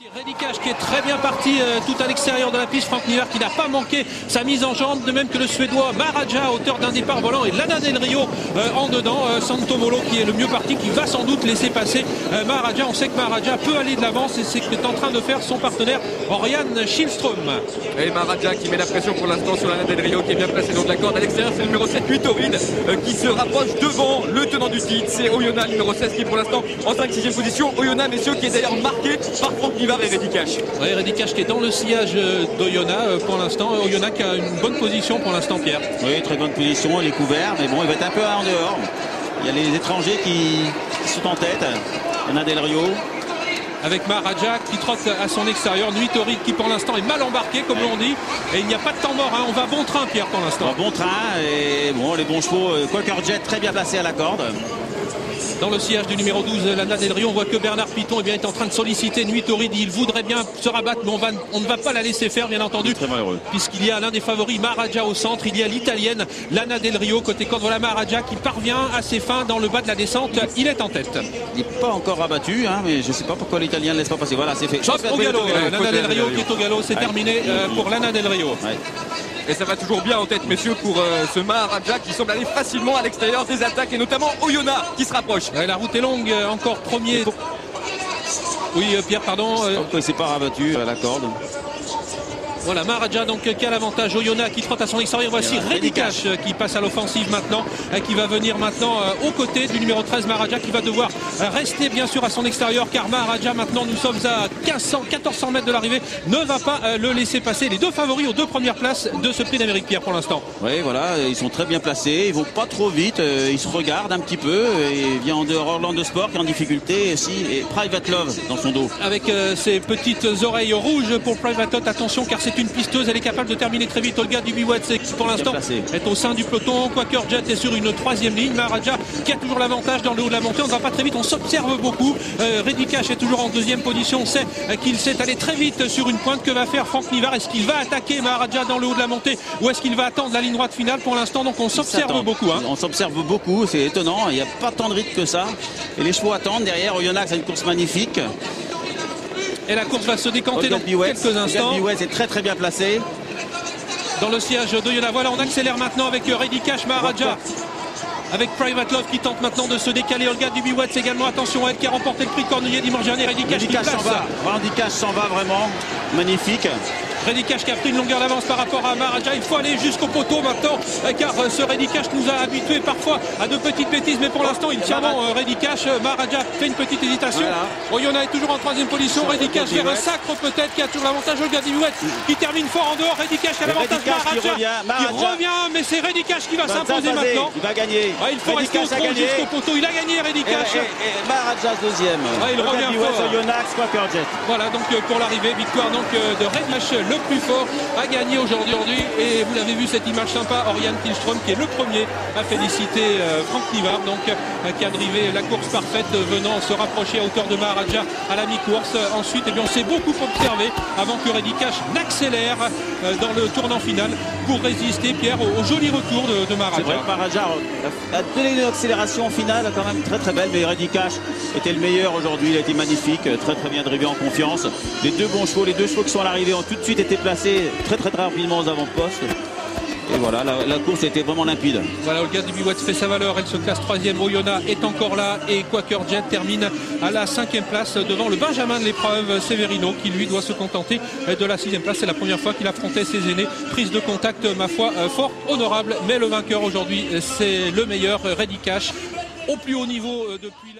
Redikash qui est très bien parti tout à l'extérieur de la piste. Franck Nivard qui n'a pas manqué sa mise en jambe, de même que le Suédois Maharaja, auteur d'un départ volant, et Lana Del Rio en dedans. Santomolo qui est le mieux parti, qui va sans doute laisser passer Maharaja. On sait que Maharaja peut aller de l'avance et c'est ce qu'est en train de faire son partenaire Oriane Kihlström. Et Maharaja qui met la pression pour l'instant sur Lana Del Rio qui est bien placé dans de la corde. À l'extérieur, c'est le numéro 7, Huitorid, qui se rapproche devant le tenant du titre. C'est Oyonnax, numéro 16, qui est pour l'instant en 5-6e position. Oyonnax, messieurs, qui est d'ailleurs marqué par Franck Nivard et Redikash. Oui, Redikash qui est dans le sillage d'Oyonnax pour l'instant. Oyonnax qui a une bonne position pour l'instant, Pierre. Oui, très bonne position, il est couvert, mais bon, il va être un peu en dehors. Il y a les étrangers qui sont en tête. Lana Del Rio. Avec Maharaja qui trotte à son extérieur, Huitorid qui pour l'instant est mal embarqué comme l'on dit, et il n'y a pas de temps mort, hein. On va bon train, Pierre, pour l'instant. Bon train, et bon, les bons chevaux, Quaker Jet très bien placé à la corde. Dans le sillage du numéro 12, Lana Del Rio, on voit que Bernard Piton est en train de solliciter Huitorid. Il voudrait bien se rabattre, mais on ne va pas la laisser faire, bien entendu. Très malheureux. Puisqu'il y a l'un des favoris, Maharaja au centre. Il y a l'italienne Lana Del Rio côté corde. Voilà Maharaja qui parvient à ses fins dans le bas de la descente. Il est en tête. Il n'est pas encore rabattu, hein, mais je ne sais pas pourquoi l'Italien ne laisse pas passer. Voilà, c'est fait. Chop au galop. Lana Del Rio qui est au galop. C'est terminé pour Lana Del Rio. Ouais. Et ça va toujours bien en tête, messieurs, pour ce Maharaja qui semble aller facilement à l'extérieur des attaques, et notamment Oyonnax qui se rapproche. Ouais, la route est longue, encore premier. Oui, Pierre, pardon. Pourquoi il ne s'est pas rabattu à la corde? Voilà, Maharaja donc qui a l'avantage. Oyonnax qui trotte à son extérieur. Voici Redikash qui passe à l'offensive maintenant, qui va venir maintenant aux côtés du numéro 13 Maharaja, qui va devoir rester bien sûr à son extérieur, car Maharaja maintenant, nous sommes à 1400 mètres de l'arrivée, ne va pas le laisser passer. Les deux favoris aux deux premières places de ce prix d'Amérique, Pierre, pour l'instant. Oui, voilà, ils sont très bien placés, ils vont pas trop vite, ils se regardent un petit peu, et vient en dehors Orlando Sport qui est en difficulté aussi, et Private Love dans son dos. Avec ses petites oreilles rouges pour Private Love, attention car c'est une pisteuse, elle est capable de terminer très vite. Olga Dubiwet qui pour l'instant est au sein du peloton. Quaker Jet est sur une troisième ligne. Maharaja qui a toujours l'avantage dans le haut de la montée. On ne va pas très vite, on s'observe beaucoup. Redikash est toujours en deuxième position. On sait qu'il s'est allé très vite sur une pointe. Que va faire Franck Nivard? Est-ce qu'il va attaquer Maharaja dans le haut de la montée, ou est-ce qu'il va attendre la ligne droite finale? Pour l'instant, donc on s'observe beaucoup, hein. On s'observe beaucoup, c'est étonnant. Il n'y a pas tant de rythme que ça. Et les chevaux attendent. Derrière, Oyonnax a une course magnifique. Et la course va se décanter dans quelques instants. Biwet est très bien placé. Dans le siège de Oyonnax. Voilà, on accélère maintenant avec Redikash, Maharaja. Avec Private Love qui tente maintenant de se décaler. Olga Dubiwet également, attention, elle qui a remporté le prix de Cornulier dimanche dernier. Redikash qui passe. Redikash s'en va vraiment. Magnifique. Redikash qui a pris une longueur d'avance par rapport à Maharaja. Il faut aller jusqu'au poteau maintenant, car ce Redikash nous a habitués parfois à de petites bêtises, mais pour l'instant il tient bon. Redikash, Maharaja fait une petite hésitation. Voilà. Oyonnax est toujours en troisième position. Redikash vers un sacre peut-être, qui a toujours l'avantage. Olga Dubiwet qui termine fort en dehors. Redikash qui a l'avantage. Qui revient, mais c'est Redikash qui va s'imposer maintenant. Il va gagner. Il faut rester au trot jusqu'au poteau. Il a gagné, Redikash. Et Maharaja deuxième. Il revient fort. Oyonnax, Quaker Jet. Voilà donc pour l'arrivée, victoire donc de Redikash, le plus fort, a gagné aujourd'hui. Et vous l'avez vu, cette image sympa, Oriane Kihlström qui est le premier à féliciter Franck Nivard, donc qui a drivé la course parfaite, venant se rapprocher à hauteur de Maharaja à la mi-course. Ensuite, on s'est beaucoup observé avant que Redikash n'accélère dans le tournant final pour résister, Pierre, au joli retour de Maharaja. C'est vrai que Maharaja a donné une accélération finale quand même très belle, mais Redikash était le meilleur aujourd'hui. Il a été magnifique, très bien drivé, en confiance. Les deux bons chevaux, les deux chevaux qui sont à l'arrivée ont tout de suite été placés très rapidement aux avant-postes. Et voilà, la course était vraiment limpide. Voilà, Olga Dubiwet fait sa valeur, elle se classe troisième. Oyonnax est encore là et Quaker Jet termine à la 5e place devant le Benjamin de l'épreuve, Severino, qui lui doit se contenter de la 6e place. C'est la première fois qu'il affrontait ses aînés. Prise de contact, ma foi, fort honorable, mais le vainqueur aujourd'hui, c'est le meilleur, Redikash, au plus haut niveau depuis là.